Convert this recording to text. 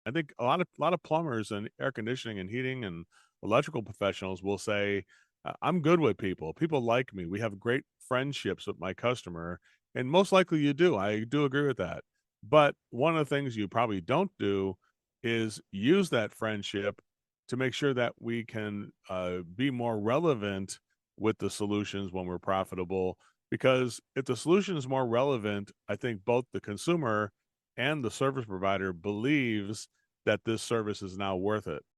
I think a lot of plumbers and air conditioning and heating and electrical professionals will say, I'm good with people. People like me. We have great friendships with my customer." And most likely you do. I do agree with that. But one of the things you probably don't do is use that friendship to make sure that we can be more relevant with the solutions when we're profitable. Because if the solution is more relevant, I think both the consumer and the service provider believes that this service is now worth it.